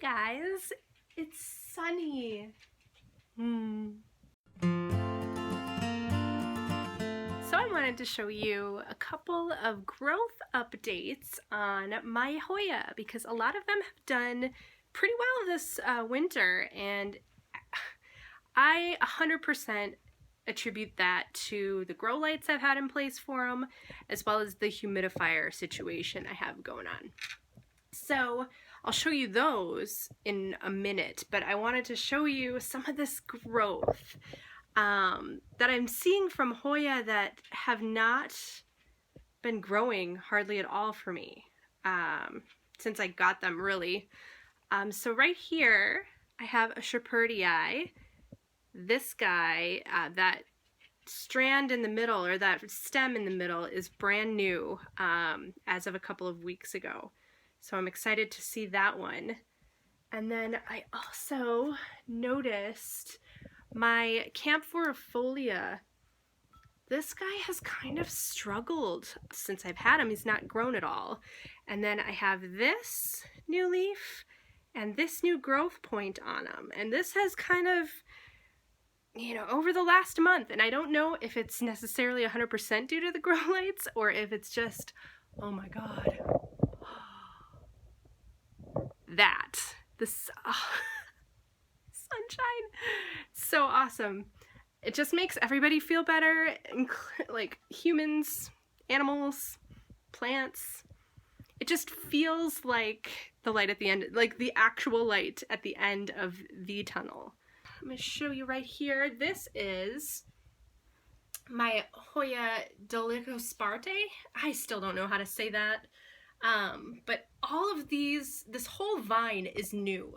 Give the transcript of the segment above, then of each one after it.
guys, it's sunny. So I wanted to show you a couple of growth updates on my Hoya because a lot of them have done pretty well this winter, and I 100% attribute that to the grow lights I've had in place for them, as well as the humidifier situation I have going on. So I'll show you those in a minute, but I wanted to show you some of this growth that I'm seeing from Hoya that have not been growing hardly at all for me since I got them, really. So right here I have a Shepherdii. This guy, that strand in the middle, or that stem in the middle, is brand new as of a couple of weeks ago. So I'm excited to see that one. And then I also noticed my Camphorifolia. This guy has kind of struggled since I've had him. He's not grown at all. And then I have this new leaf and this new growth point on him. And this has kind of, you know, over the last month, and I don't know if it's necessarily 100% due to the grow lights or if it's just, oh my god, this sunshine, so awesome. It just makes everybody feel better, like humans, animals, plants. It just feels like the light at the end, like the actual light at the end of the tunnel. I'm going to show you right here. This is my Hoya dolichosparte. I still don't know how to say that. But all of these, this whole vine is new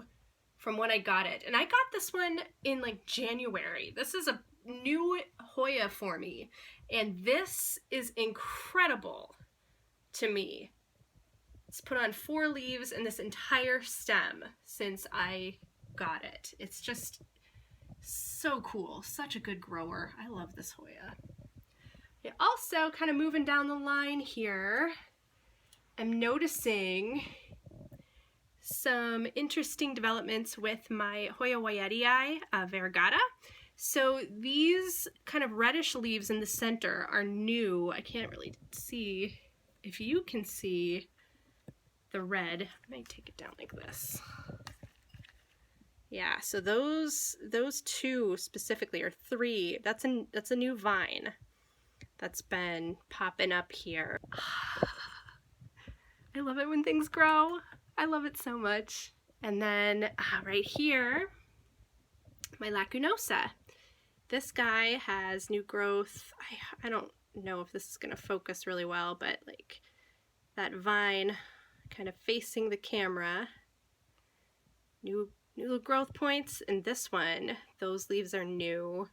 from when I got it. And I got this one in like January. This is a new Hoya for me. And this is incredible to me. It's put on 4 leaves in this entire stem since I got it. It's just so cool. Such a good grower. I love this Hoya. Okay, also, kind of moving down the line here, I'm noticing some interesting developments with my Hoya Wyetii variegata. So these kind of reddish leaves in the center are new. I can't really see if you can see the red. I might take it down like this. Yeah, so those 2 specifically, or 3, that's a new vine that's been popping up here. I love it when things grow. I love it so much. And then right here, my lacunosa. This guy has new growth. I don't know if this is gonna focus really well, but like that vine kind of facing the camera, new growth points. And this one, those leaves are new.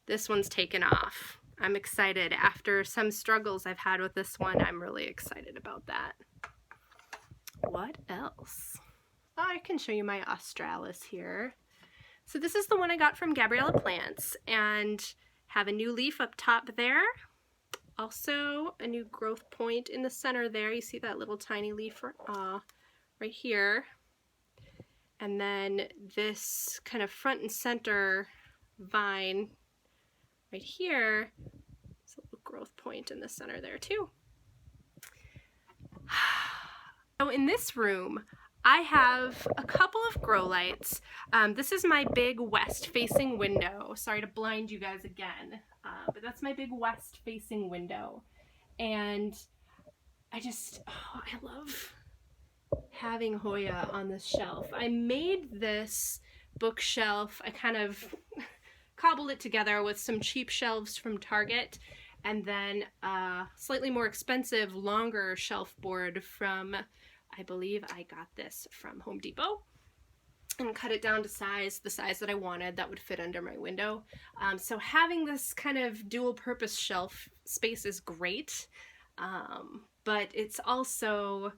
This one's taken off. I'm excited. After some struggles I've had with this one, I'm really excited about that. What else? Oh, I can show you my Australis here. So this is the one I got from Gabriella Plants, and have a new leaf up top there. Also a new growth point in the center there. You see that little tiny leaf right here. And then this kind of front and center vine right here. There's a little growth point in the center there too. So in this room, I have a couple of grow lights. This is my big west-facing window. Sorry to blind you guys again, but that's my big west-facing window. And I love having Hoya on this shelf. I made this bookshelf, I kind of cobbled it together with some cheap shelves from Target, and then a slightly more expensive, longer shelf board from, I believe I got this from Home Depot, and cut it down to the size that I wanted that would fit under my window. So having this kind of dual purpose shelf space is great, but it's also,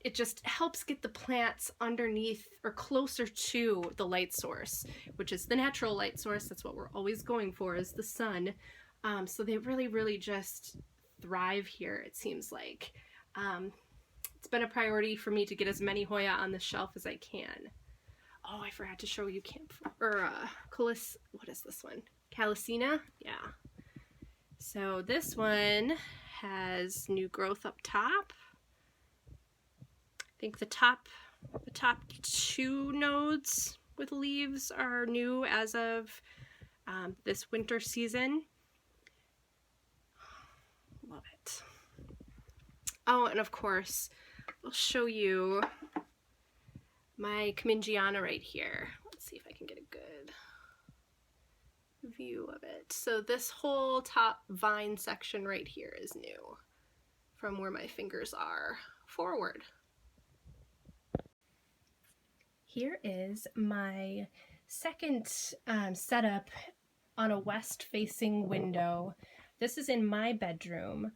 it just helps get the plants underneath or closer to the light source, which is the natural light source. That's what we're always going for, is the sun. So they really just thrive here, it seems like. It's been a priority for me to get as many Hoya on the shelf as I can. Oh, I forgot to show you Cholas, what is this one? Calycina? Yeah. So this one has new growth up top. I think the top 2 nodes with leaves are new as of this winter season. Love it. Oh, and of course, I'll show you my Kamingiana right here. Let's see if I can get a good view of it. So this whole top vine section right here is new from where my fingers are forward. Here is my second setup on a west-facing window. This is in my bedroom,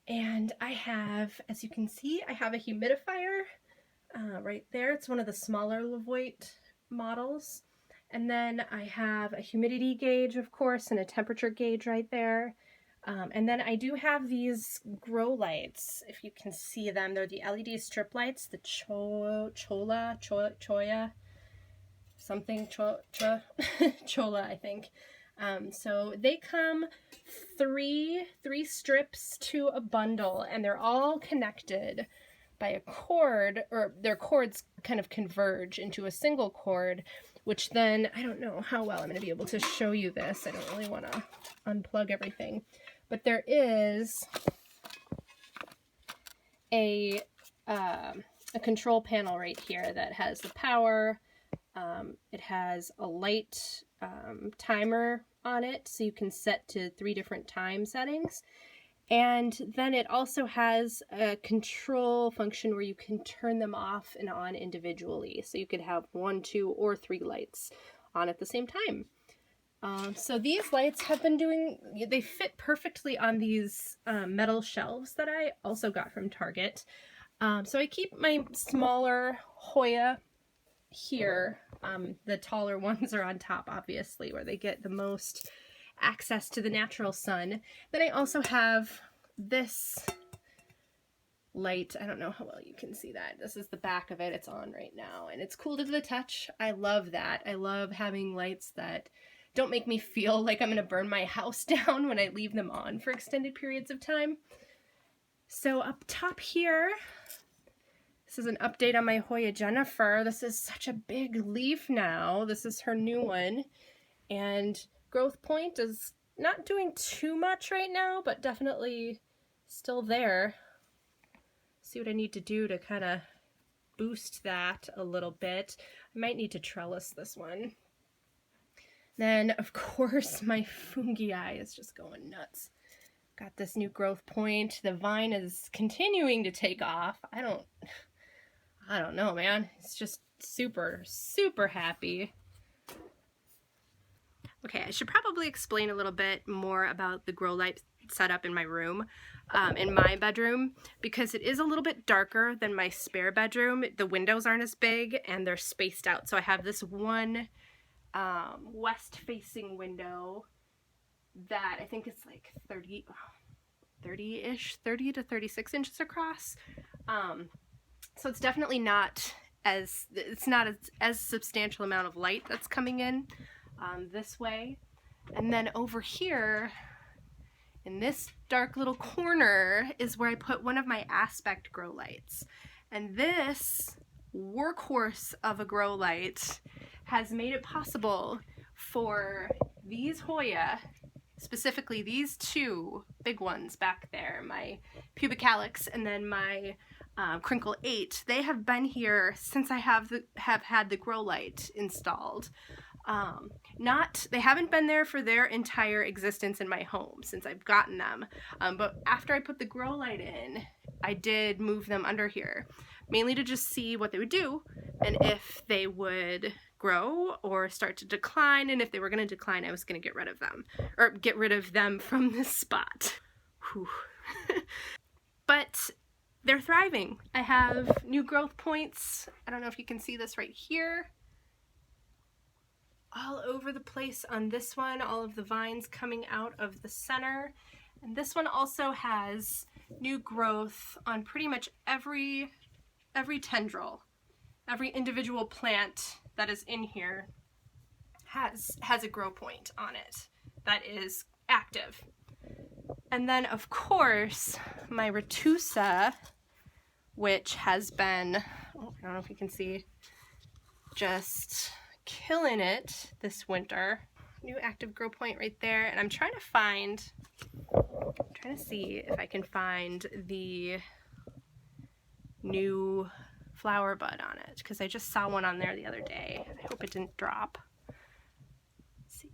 and I have, as you can see, I have a humidifier right there. It's one of the smaller levoit models. And then I have a humidity gauge, of course, and a temperature gauge right there. And then I do have these grow lights, if you can see them. They're the LED strip lights, the Choya, Chola, I think. So they come three strips to a bundle, and they're all connected by a cord, or their cords kind of converge into a single cord, which then, I don't know how well I'm going to be able to show you this. I don't really want to unplug everything. But there is a control panel right here that has the power. It has a light timer on it, so you can set to 3 different time settings. And then it also has a control function where you can turn them off and on individually. So you could have 1, 2, or 3 lights on at the same time. So these lights have been they fit perfectly on these metal shelves that I also got from Target. So I keep my smaller Hoya here. The taller ones are on top, obviously, where they get the most access to the natural sun. Then I also have this light. I don't know how well you can see that. This is the back of it. It's on right now, and it's cool to the touch. I love that. I love having lights that don't make me feel like I'm going to burn my house down when I leave them on for extended periods of time. So up top here, this is an update on my Hoya Jennifer. This is such a big leaf now. This is her new one, and growth point is not doing too much right now, but definitely still there. See what I need to do to kind of boost that a little bit. I might need to trellis this one. Then, of course, my fungii is just going nuts. Got this new growth point. The vine is continuing to take off. I don't know, man. It's just super, super happy. Okay, I should probably explain a little bit more about the grow light setup in my room, in my bedroom, because it is a little bit darker than my spare bedroom. The windows aren't as big and they're spaced out. So I have this one west-facing window that I think it's like 30 to 36 inches across. So it's definitely not as substantial amount of light that's coming in this way. And then over here in this dark little corner is where I put one of my aspect grow lights. And this workhorse of a grow light has made it possible for these Hoya, specifically these 2 big ones back there, my pubic calyx and then my crinkle 8. They have been here since I have had the grow light installed. They haven't been there for their entire existence in my home since I've gotten them, but after I put the grow light in, I did move them under here, mainly to just see what they would do and if they would grow or start to decline, and if they were going to decline, I was going to get rid of them, or get rid of them from this spot. Whew. But they're thriving. I have new growth points. I don't know if you can see this right here. All over the place on this one, all of the vines coming out of the center. And this one also has new growth on pretty much every tendril. Every individual plant that is in here has a grow point on it that is active. And then of course my Retusa, which has been, oh, I don't know if you can see, just killing it this winter. New active grow point right there. And I'm trying to see if I can find the new flower bud on it, because I just saw one on there the other day. I hope it didn't drop. Let's see.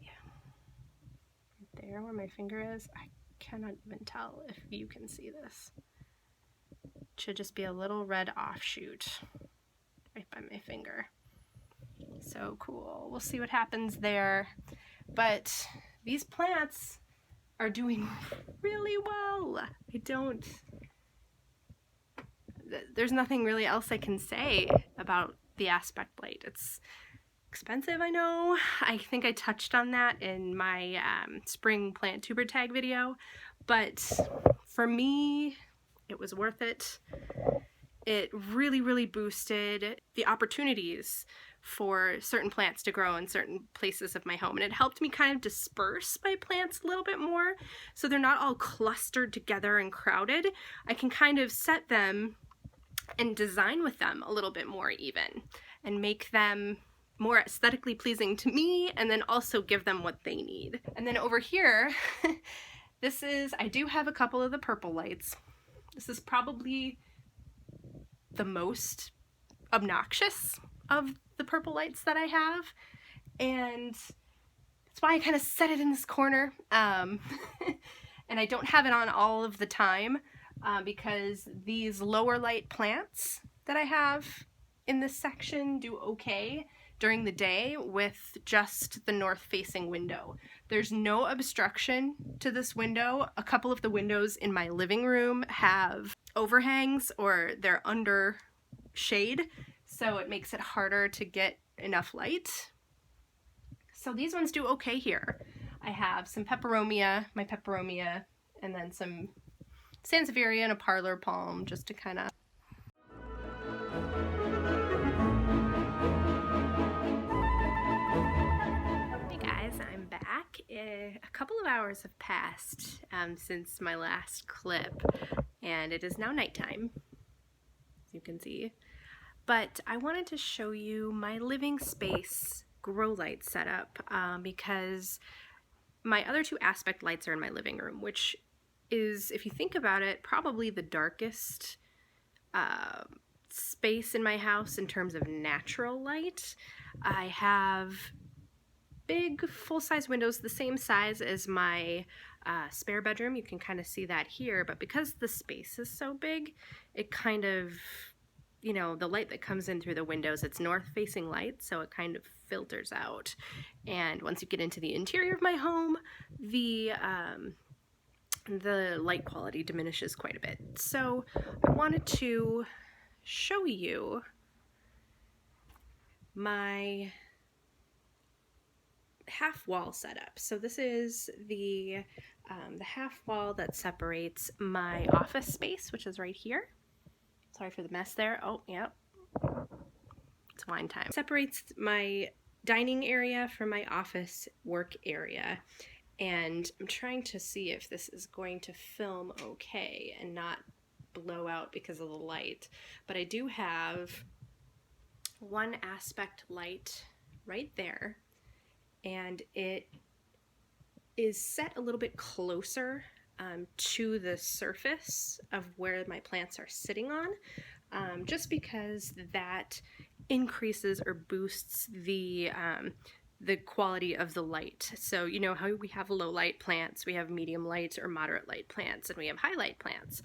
Right there where my finger is. I cannot even tell if you can see this. It should just be a little red offshoot right by my finger. So cool. We'll see what happens there. But these plants are doing really well. There's nothing really else I can say about the aspect light. It's expensive, I know. I think I touched on that in my spring plant tuber tag video, but for me, it was worth it. It really, really boosted the opportunities for certain plants to grow in certain places of my home, and it helped me kind of disperse my plants a little bit more so they're not all clustered together and crowded. I can kind of set them and design with them a little bit more even, and make them more aesthetically pleasing to me, and then also give them what they need. And then over here, I do have a couple of the purple lights. This is probably the most obnoxious of the purple lights that I have, and that's why I kind of set it in this corner. And I don't have it on all of the time because these lower light plants that I have in this section do okay during the day with just the north facing window. There's no obstruction to this window. A couple of the windows in my living room have overhangs or they're under shade, so it makes it harder to get enough light. So these ones do okay here. I have some peperomia, my peperomia, and then some sansevieria and a parlor palm just to kind of... Hey guys, I'm back. A couple of hours have passed since my last clip, and it is now nighttime, as you can see. But I wanted to show you my living space grow light setup because my other two aspect lights are in my living room, which is, if you think about it, probably the darkest space in my house in terms of natural light. I have big full-size windows the same size as my spare bedroom. You can kind of see that here, but because the space is so big, it kind of, you know, the light that comes in through the windows, it's north-facing light, so it kind of filters out. And once you get into the interior of my home, the light quality diminishes quite a bit. So I wanted to show you my half wall setup. So this is the half wall that separates my office space, which is right here. Sorry for the mess there. Oh, yeah. It's wine time. Separates my dining area from my office work area. And I'm trying to see if this is going to film okay and not blow out because of the light. But I do have one aspect light right there, and it is set a little bit closer to the surface of where my plants are sitting on, just because that increases or boosts the quality of the light. So you know how we have low light plants, we have medium light or moderate light plants, and we have high light plants.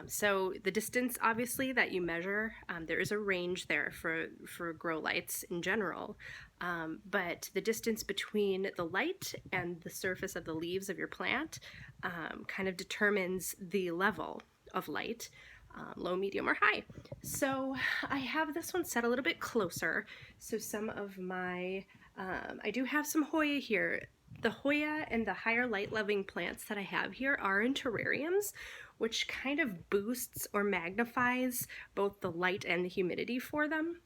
So the distance, obviously, that you measure, there is a range there for grow lights in general, but the distance between the light and the surface of the leaves of your plant kind of determines the level of light. Low, medium, or high. So I have this one set a little bit closer. So some of my, I do have some Hoya here. The Hoya and the higher light loving plants that I have here are in terrariums, which kind of boosts or magnifies both the light and the humidity for them.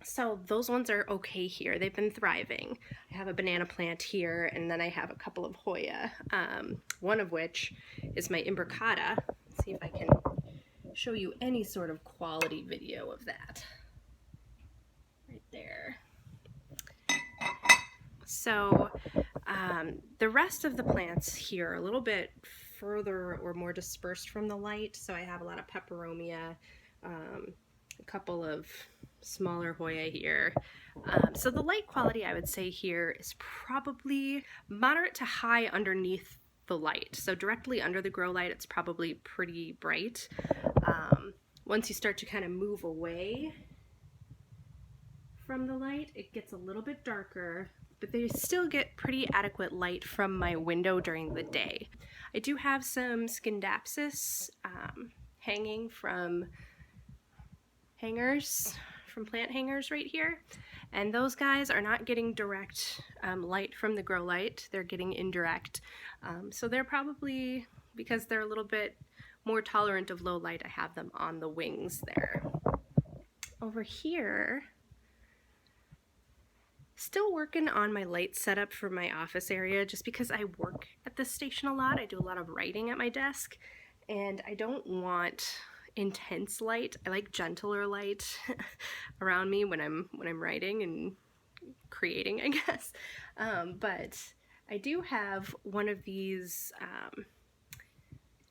So those ones are okay here. They've been thriving. I have a banana plant here, and then I have a couple of Hoya, one of which is my imbricata. Let's see if I can show you any sort of quality video of that. Right there. So the rest of the plants here are a little bit further or more dispersed from the light. So I have a lot of peperomia, a couple of smaller Hoya here. So the light quality, I would say here, is probably moderate to high underneath the light. So directly under the grow light, it's probably pretty bright. Once you start to kind of move away from the light, it gets a little bit darker, but they still get pretty adequate light from my window during the day. I do have some Scindapsus hanging from hangers, from plant hangers right here, and those guys are not getting direct light from the grow light. They're getting indirect. So they're probably, because they're a little bit more tolerant of low light, I have them on the wings there. Over here, still working on my light setup for my office area, just because I work at this station a lot. I do a lot of writing at my desk, and I don't want intense light. I like gentler light around me when I'm writing and creating, I guess. But I do have one of these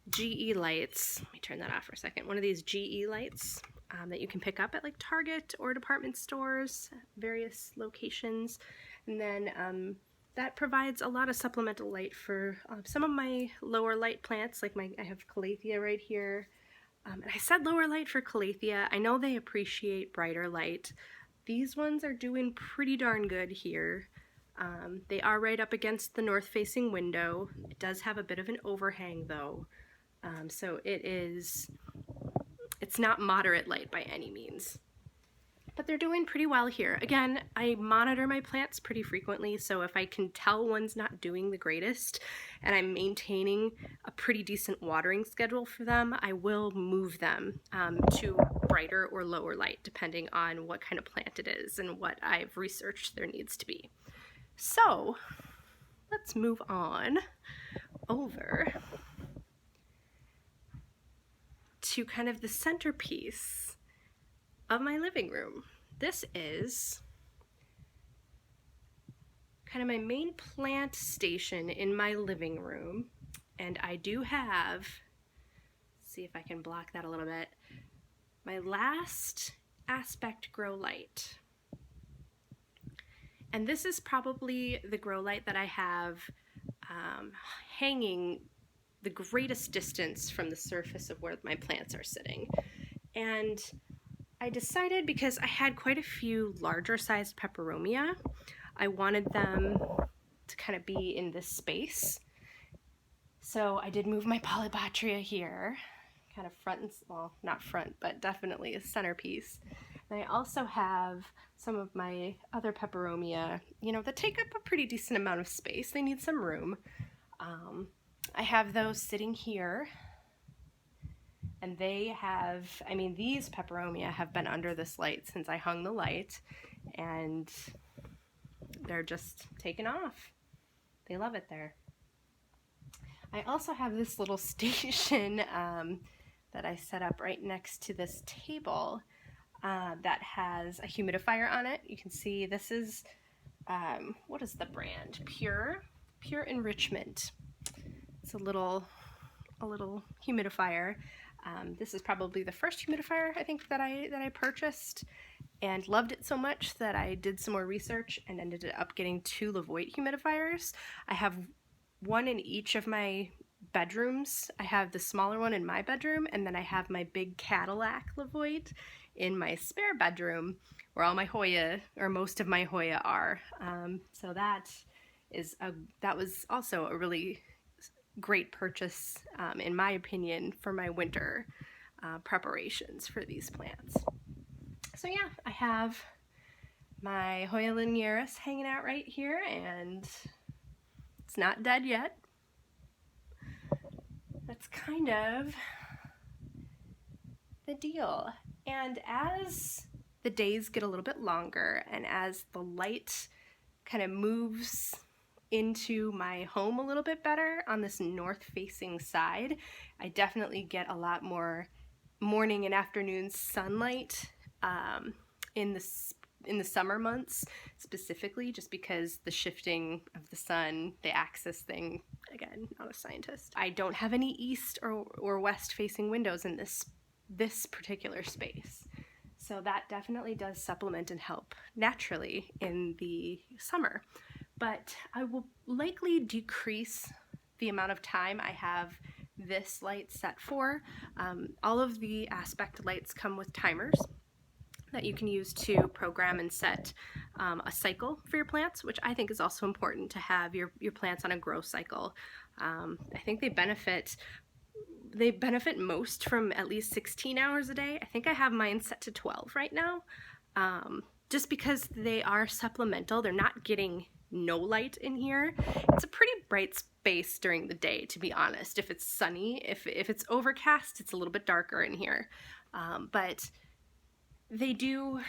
GE lights. Let me turn that off for a second. One of these GE lights that you can pick up at like Target or department stores, various locations. And then that provides a lot of supplemental light for some of my lower light plants, like I have Calathea right here. And I said lower light for Calathea. I know they appreciate brighter light. These ones are doing pretty darn good here. They are right up against the north-facing window. It does have a bit of an overhang though. So it's not moderate light by any means. But they're doing pretty well here. Again, I monitor my plants pretty frequently, so if I can tell one's not doing the greatest and I'm maintaining a pretty decent watering schedule for them, I will move them to brighter or lower light, depending on what kind of plant it is and what I've researched their needs to be. So let's move on over to kind of the centerpiece of my living room. This is kind of my main plant station in my living room, and I do have, let's see if I can block that a little bit, my last aspect grow light. And this is probably the grow light that I have hanging the greatest distance from the surface of where my plants are sitting. And I decided, because I had quite a few larger sized peperomia, I wanted them to kind of be in this space. So I did move my polybatria here, kind of front and, well, not front, but definitely a centerpiece. And I also have some of my other peperomia, that take up a pretty decent amount of space. They need some room. I have those sitting here, and they have, these peperomia have been under this light since I hung the light, and they're just taking off. They love it there. I also have this little station that I set up right next to this table that has a humidifier on it. You can see this is, what is the brand? Pure Enrichment. It's a little humidifier. This is probably the first humidifier I think that I purchased, and loved it so much that I did some more research and ended up getting 2 levoit humidifiers. I have one in each of my bedrooms. I have the smaller one in my bedroom, and then I have my big Cadillac levoit in my spare bedroom, where all my Hoya, or most of my Hoya, are. So that was also a really great purchase, in my opinion, for my winter preparations for these plants. So yeah, I have my Hoya linearis hanging out right here, and it's not dead yet. that's kind of the deal. And as the days get a little bit longer and as the light kind of moves into my home a little bit better on this north-facing side, I definitely get a lot more morning and afternoon sunlight in the summer months specifically, just because the shifting of the sun, the axis thing, again, not a scientist. I don't have any east or west facing windows in this particular space. So that definitely does supplement and help naturally in the summer. But I will likely decrease the amount of time I have this light set for. All of the aspect lights come with timers that you can use to program and set a cycle for your plants, which I think is also important to have your plants on a growth cycle. I think they benefit most from at least 16 hours a day. I think I have mine set to 12 right now, just because they are supplemental. They're not getting no light in here. It's a pretty bright space during the day, to be honest. If it's sunny, if it's overcast, it's a little bit darker in here. But they do,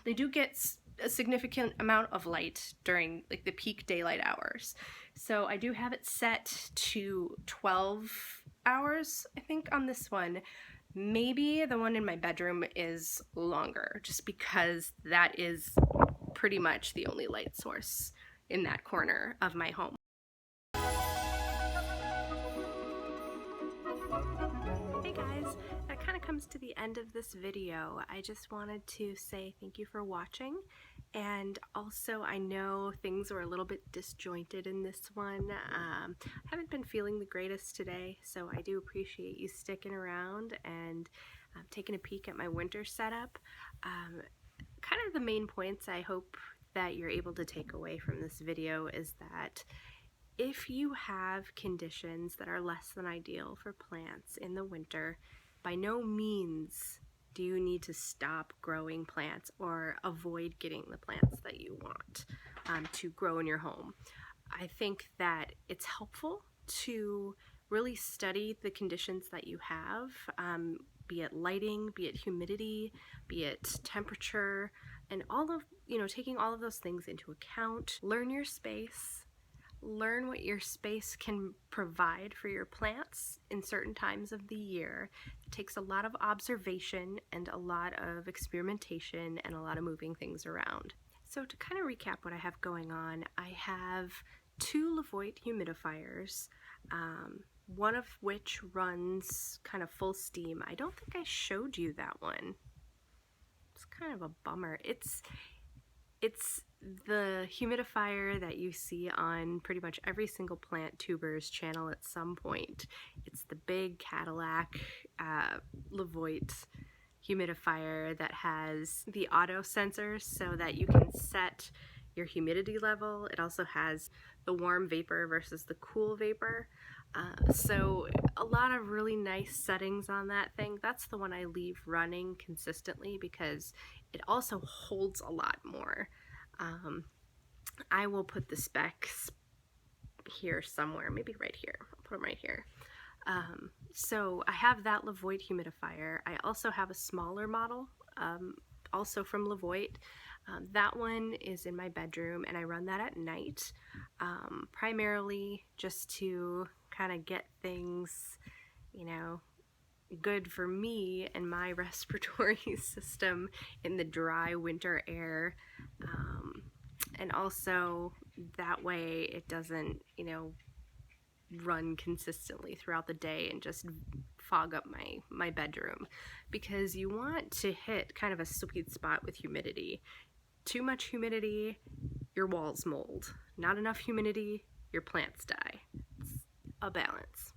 they do get a significant amount of light during like the peak daylight hours. So I do have it set to 12 hours, I think, on this one. Maybe the one in my bedroom is longer, just because that is pretty much the only light source in that corner of my home. Hey guys, that kind of comes to the end of this video. I just wanted to say thank you for watching, and also I know things were a little bit disjointed in this one. I haven't been feeling the greatest today, so I do appreciate you sticking around and taking a peek at my winter setup. Kind of the main points I hope that you're able to take away from this video is that if you have conditions that are less than ideal for plants in the winter, by no means do you need to stop growing plants or avoid getting the plants that you want to grow in your home. I think that it's helpful to really study the conditions that you have, be it lighting, be it humidity, be it temperature, and all of, taking all of those things into account. Learn your space. Learn what your space can provide for your plants in certain times of the year. It takes a lot of observation and a lot of experimentation and a lot of moving things around. So to kind of recap what I have going on, I have 2 levoit humidifiers, one of which runs kind of full steam. I don't think I showed you that one. It's kind of a bummer. It's the humidifier that you see on pretty much every single plant tuber's channel at some point. It's the big Cadillac levoit humidifier that has the auto sensors so that you can set your humidity level. It also has the warm vapor versus the cool vapor. So a lot of really nice settings on that thing. That's the one I leave running consistently because it also holds a lot more. I will put the specs here somewhere, maybe right here. I'll put them right here. So I have that levoit humidifier. I also have a smaller model, also from levoit. That one is in my bedroom, and I run that at night, primarily just to kind of get things, good for me and my respiratory system in the dry winter air. And also that way it doesn't, run consistently throughout the day and just fog up my bedroom, because you want to hit kind of a sweet spot with humidity. Too much humidity, your walls mold. Not enough humidity, your plants die. It's a balance.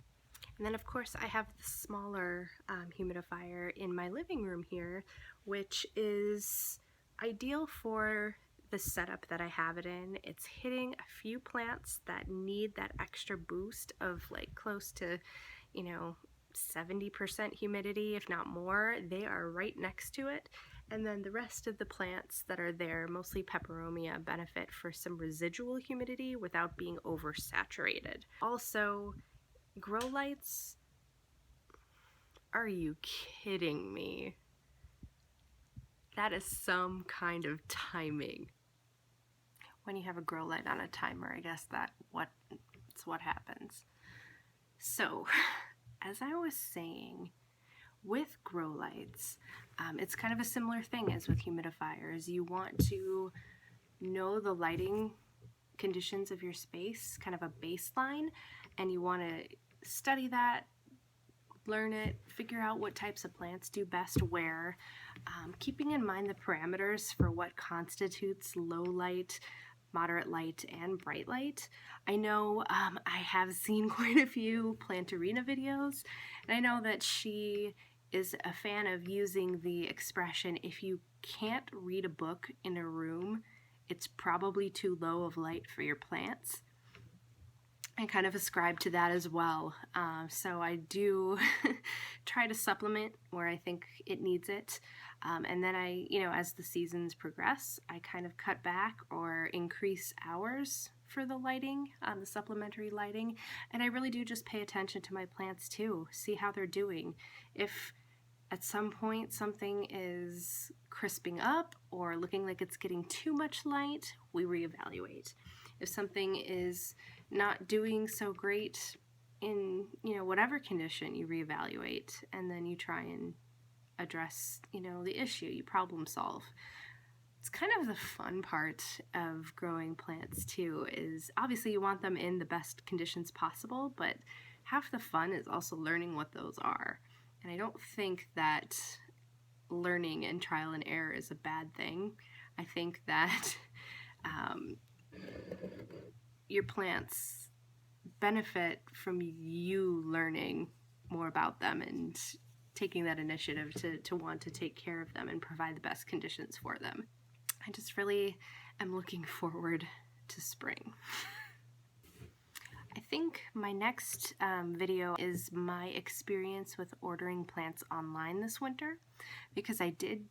And then of course I have the smaller humidifier in my living room here, which is ideal for the setup that I have it in. It's hitting a few plants that need that extra boost of like close to, 70% humidity, if not more. They are right next to it. And then the rest of the plants that are there, mostly peperomia, benefit for some residual humidity without being oversaturated. Also, grow lights Are you kidding me? That is some kind of timing. When you have a grow light on a timer, I guess that's what happens. So, as I was saying, with grow lights, it's kind of a similar thing as with humidifiers. You want to know the lighting conditions of your space, kind of a baseline, and you want to study that, learn it, figure out what types of plants do best where, keeping in mind the parameters for what constitutes low light, moderate light, and bright light. I know I have seen quite a few Plantarina videos, and I know that she is a fan of using the expression, if you can't read a book in a room, it's probably too low of light for your plants. I kind of ascribe to that as well. So I do try to supplement where I think it needs it. And then as the seasons progress, I kind of cut back or increase hours for the lighting, the supplementary lighting. And I really do just pay attention to my plants too, see how they're doing. If at some point something is crisping up or looking like it's getting too much light, we reevaluate. If something is not doing so great in whatever condition, you reevaluate, and then you try and address the issue, you problem solve. It's kind of the fun part of growing plants too, is obviously you want them in the best conditions possible, but half the fun is also learning what those are. And I don't think that learning and trial and error is a bad thing. I think that your plants benefit from you learning more about them and taking that initiative to want to take care of them and provide the best conditions for them. I just really am looking forward to spring. I think my next video is my experience with ordering plants online this winter, because I did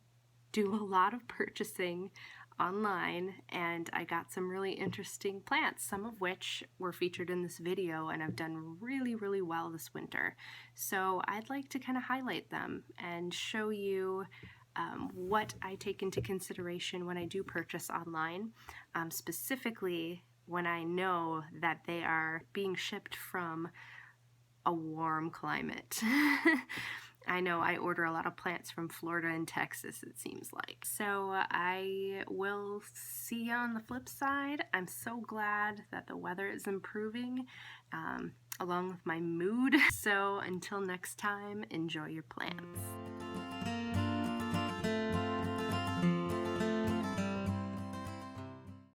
do a lot of purchasing online and I got some really interesting plants, some of which were featured in this video and have done really, really well this winter. So I'd like to kind of highlight them and show you what I take into consideration when I do purchase online, specifically when I know that they are being shipped from a warm climate. I know I order a lot of plants from Florida and Texas, it seems like. So I will see you on the flip side. I'm so glad that the weather is improving, along with my mood. So until next time, enjoy your plants.